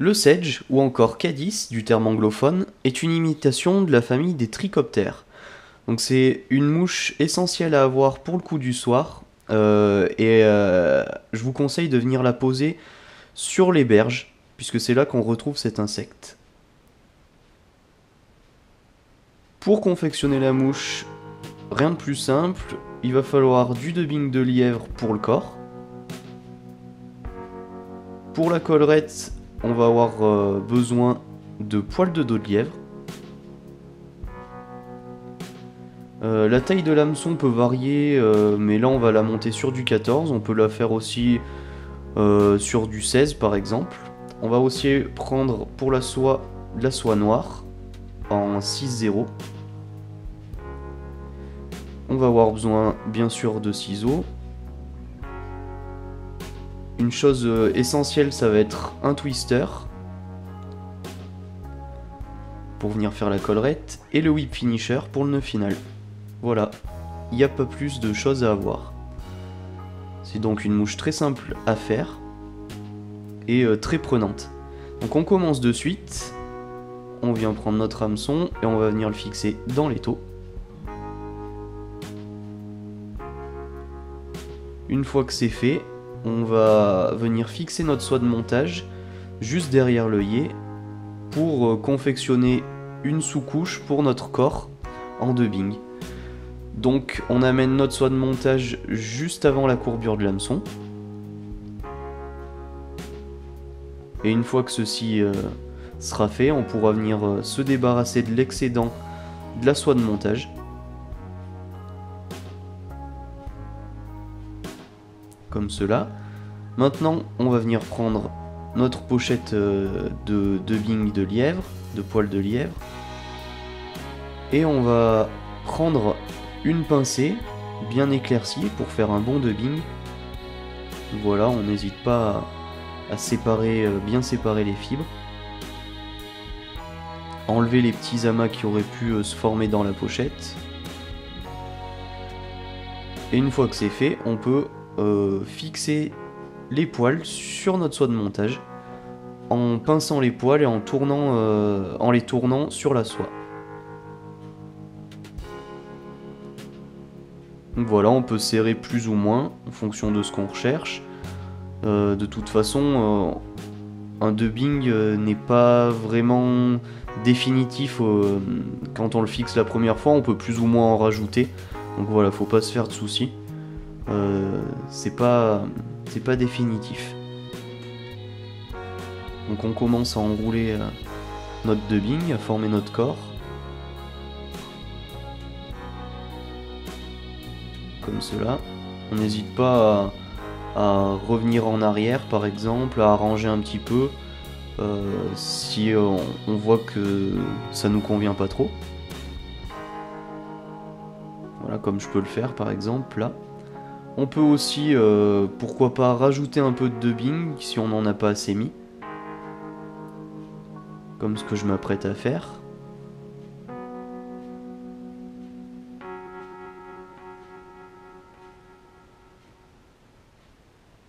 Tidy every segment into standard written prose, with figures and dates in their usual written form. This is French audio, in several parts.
Le sedge, ou encore Cadis, du terme anglophone, est une imitation de la famille des trichoptères. Donc c'est une mouche essentielle à avoir pour le coup du soir, je vous conseille de venir la poser sur les berges, puisque c'est là qu'on retrouve cet insecte. Pour confectionner la mouche, rien de plus simple, il va falloir du dubbing de lièvre pour le corps. Pour la collerette, on va avoir besoin de poils de dos de lièvre. La taille de l'hameçon peut varier, mais là on va la monter sur du 14. On peut la faire aussi sur du 16 par exemple. On va aussi prendre pour la soie de la soie noire en 6-0. On va avoir besoin bien sûr de ciseaux. Une chose essentielle, ça va être un twister pour venir faire la collerette et le whip finisher pour le nœud final. Voilà, il n'y a pas plus de choses à avoir. C'est donc une mouche très simple à faire et très prenante. Donc on commence de suite, on vient prendre notre hameçon et on va venir le fixer dans l'étau. Une fois que c'est fait, on va venir fixer notre soie de montage juste derrière l'œillet pour confectionner une sous-couche pour notre corps en dubbing. Donc on amène notre soie de montage juste avant la courbure de l'hameçon. Et une fois que ceci sera fait, on pourra venir se débarrasser de l'excédent de la soie de montage. Comme cela. Maintenant, on va venir prendre notre pochette de dubbing de lièvre, de poils de lièvre. Et on va prendre une pincée bien éclaircie pour faire un bon dubbing. Voilà, on n'hésite pas à séparer, bien séparer les fibres. Enlever les petits amas qui auraient pu se former dans la pochette. Et une fois que c'est fait, on peut fixer les poils sur notre soie de montage en pinçant les poils et en les tournant sur la soie. Donc voilà, on peut serrer plus ou moins en fonction de ce qu'on recherche. De toute façon, un dubbing n'est pas vraiment définitif quand on le fixe la première fois, on peut plus ou moins en rajouter. Donc voilà, faut pas se faire de soucis. C'est pas définitif. Donc on commence à enrouler notre dubbing, à former notre corps. Comme cela. On n'hésite pas à revenir en arrière par exemple, à arranger un petit peu si on voit que ça nous convient pas trop. Voilà, comme je peux le faire par exemple là. On peut aussi, pourquoi pas, rajouter un peu de dubbing si on n'en a pas assez mis. Comme ce que je m'apprête à faire.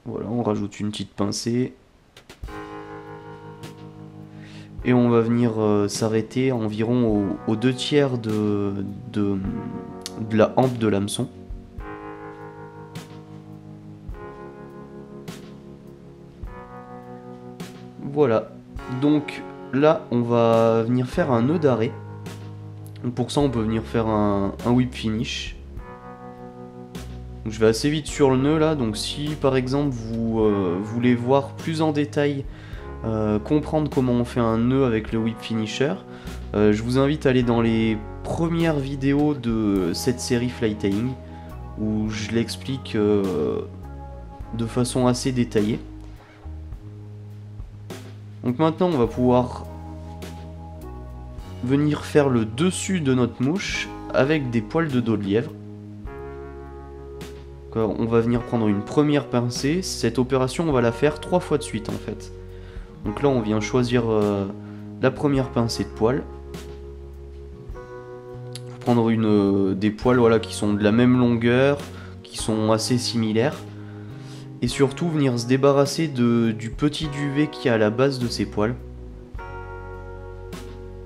Voilà, on rajoute une petite pincée. Et on va venir s'arrêter environ aux 2/3 de la hampe de l'hameçon. Voilà, donc là on va venir faire un nœud d'arrêt. Pour ça on peut venir faire un whip finish. Donc, je vais assez vite sur le nœud là, donc si par exemple vous voulez voir plus en détail, comprendre comment on fait un nœud avec le whip finisher, je vous invite à aller dans les premières vidéos de cette série Flytailing où je l'explique de façon assez détaillée. Donc maintenant on va pouvoir venir faire le dessus de notre mouche avec des poils de dos de lièvre. On va venir prendre une première pincée. Cette opération on va la faire 3 fois de suite en fait. Donc là on vient choisir la première pincée de poils. Prendre des poils voilà, qui sont de la même longueur, qui sont assez similaires. Et surtout venir se débarrasser du petit duvet qui est à la base de ses poils.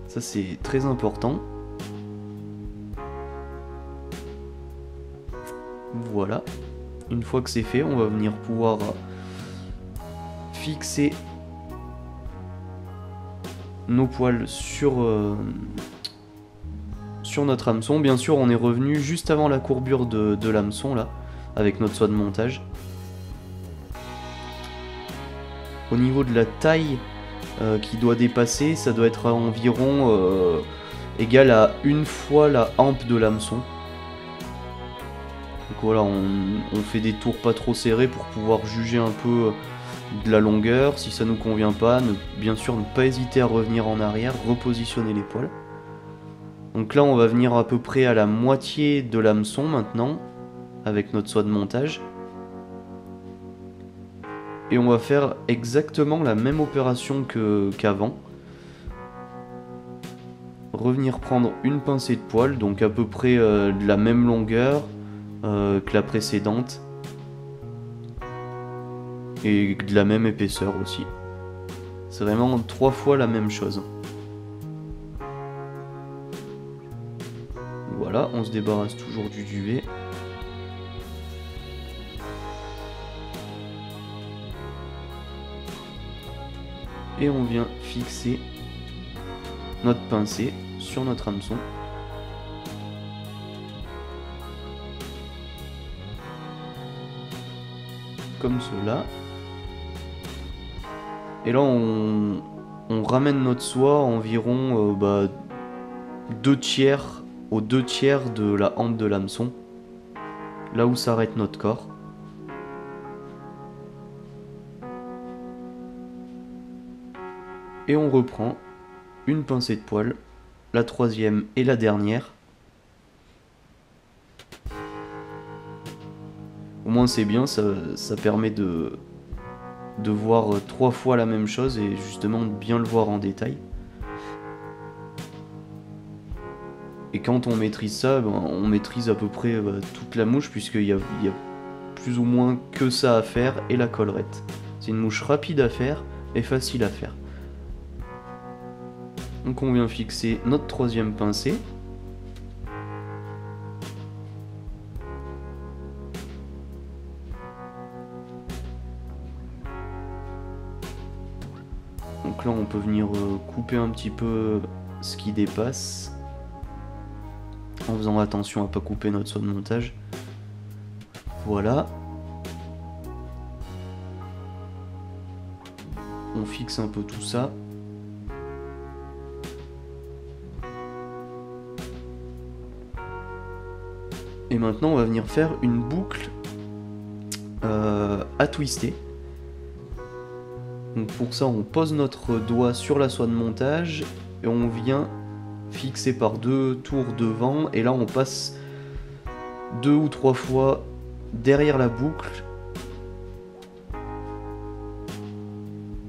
Ça c'est très important. Voilà. Une fois que c'est fait, on va venir pouvoir fixer nos poils sur notre hameçon. Bien sûr, on est revenu juste avant la courbure de l'hameçon là, avec notre soie de montage. Au niveau de la taille qui doit dépasser, ça doit être à environ égal à une fois la hampe de l'hameçon. Donc voilà, on fait des tours pas trop serrés pour pouvoir juger un peu de la longueur. Si ça nous convient pas, bien sûr ne pas hésiter à revenir en arrière, repositionner les poils. Donc là on va venir à peu près à la moitié de l'hameçon maintenant, avec notre soie de montage. Et on va faire exactement la même opération qu'avant. Revenir prendre une pincée de poils, donc à peu près de la même longueur que la précédente. Et de la même épaisseur aussi. C'est vraiment 3 fois la même chose. Voilà, on se débarrasse toujours du duvet. Et on vient fixer notre pincée sur notre hameçon. Comme cela. Et là on ramène notre soie environ 2 tiers aux 2 tiers de la hampe de l'hameçon. Là où s'arrête notre corps. Et on reprend une pincée de poils, la troisième et la dernière. Au moins c'est bien, ça permet de voir 3 fois la même chose et justement de bien le voir en détail. Et quand on maîtrise ça, on maîtrise à peu près toute la mouche puisqu'il y a plus ou moins que ça à faire et la collerette. C'est une mouche rapide à faire et facile à faire. Donc on vient fixer notre troisième pincée. Donc là on peut venir couper un petit peu ce qui dépasse. En faisant attention à ne pas couper notre soie de montage. Voilà. On fixe un peu tout ça. Et maintenant on va venir faire une boucle à twister. Donc pour ça on pose notre doigt sur la soie de montage et on vient fixer par 2 tours devant et là on passe 2 ou 3 fois derrière la boucle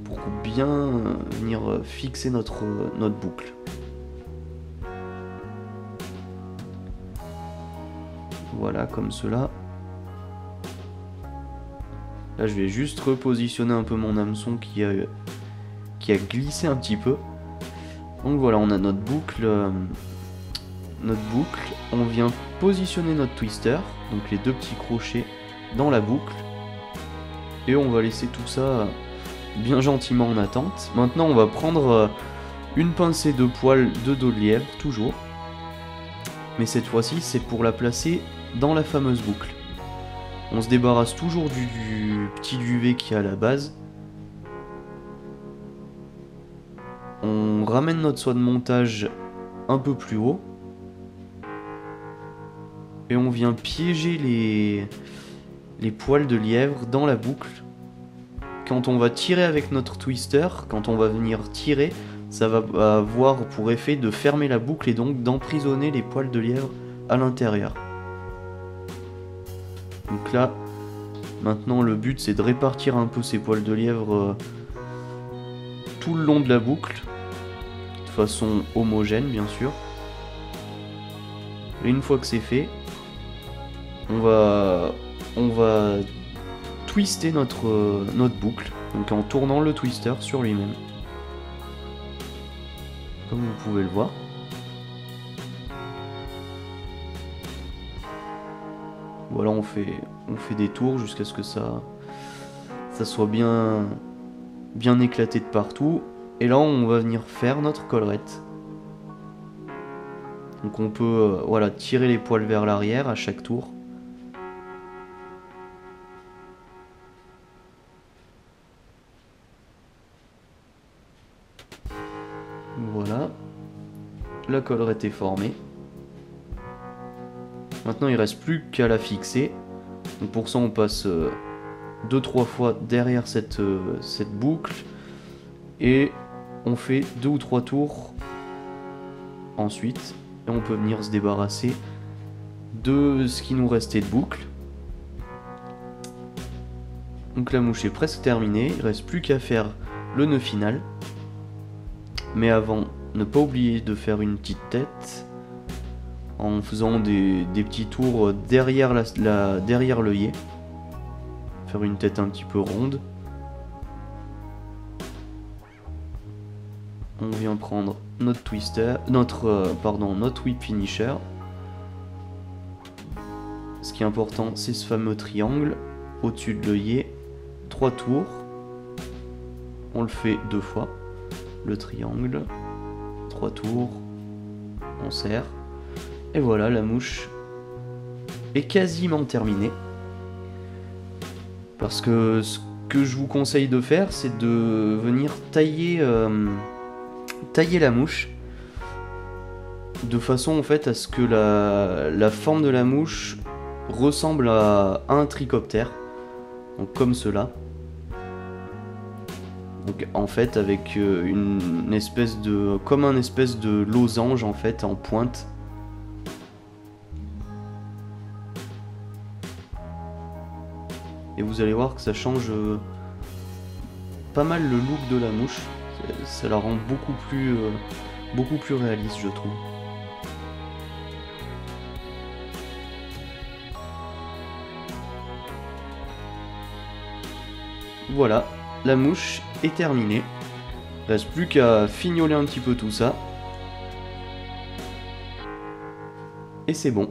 pour bien venir fixer notre boucle. Voilà, comme cela. Là je vais juste repositionner un peu mon hameçon qui a glissé un petit peu. Donc voilà, on a notre boucle. On vient positionner notre twister, donc les 2 petits crochets dans la boucle. Et on va laisser tout ça bien gentiment en attente. Maintenant on va prendre une pincée de poils de dos de lièvre, toujours. Mais cette fois-ci c'est pour la placer dans la fameuse boucle. On se débarrasse toujours du petit duvet qui est à la base. On ramène notre soie de montage un peu plus haut. Et on vient piéger les poils de lièvre dans la boucle. Quand on va tirer avec notre twister, quand on va venir tirer, ça va avoir pour effet de fermer la boucle et donc d'emprisonner les poils de lièvre à l'intérieur. Donc là, maintenant le but c'est de répartir un peu ces poils de lièvre tout le long de la boucle, de façon homogène bien sûr. Et une fois que c'est fait, on va twister notre boucle, donc en tournant le twister sur lui-même. Comme vous pouvez le voir. Voilà, on fait des tours jusqu'à ce que ça soit bien éclaté de partout. Et là, on va venir faire notre collerette. Donc on peut voilà, tirer les poils vers l'arrière à chaque tour. Voilà. La collerette est formée. Maintenant, il reste plus qu'à la fixer. Donc pour ça, on passe 2-3 fois derrière cette boucle. Et on fait 2 ou 3 tours ensuite. Et on peut venir se débarrasser de ce qui nous restait de boucle. Donc la mouche est presque terminée. Il ne reste plus qu'à faire le nœud final. Mais avant, ne pas oublier de faire une petite tête. En faisant des petits tours derrière derrière l'œillet. Faire une tête un petit peu ronde. On vient prendre notre twister, notre whip finisher. Ce qui est important, c'est ce fameux triangle au-dessus de l'œillet. 3 tours. On le fait 2 fois. Le triangle. 3 tours. On serre. Et voilà, la mouche est quasiment terminée. Parce que ce que je vous conseille de faire, c'est de venir tailler la mouche de façon en fait à ce que la forme de la mouche ressemble à un trichoptère. Donc comme cela. Donc en fait avec comme un espèce de losange en fait en pointe. Et vous allez voir que ça change pas mal le look de la mouche. Ça la rend beaucoup plus réaliste, je trouve. Voilà, la mouche est terminée. Il reste plus qu'à fignoler un petit peu tout ça. Et c'est bon.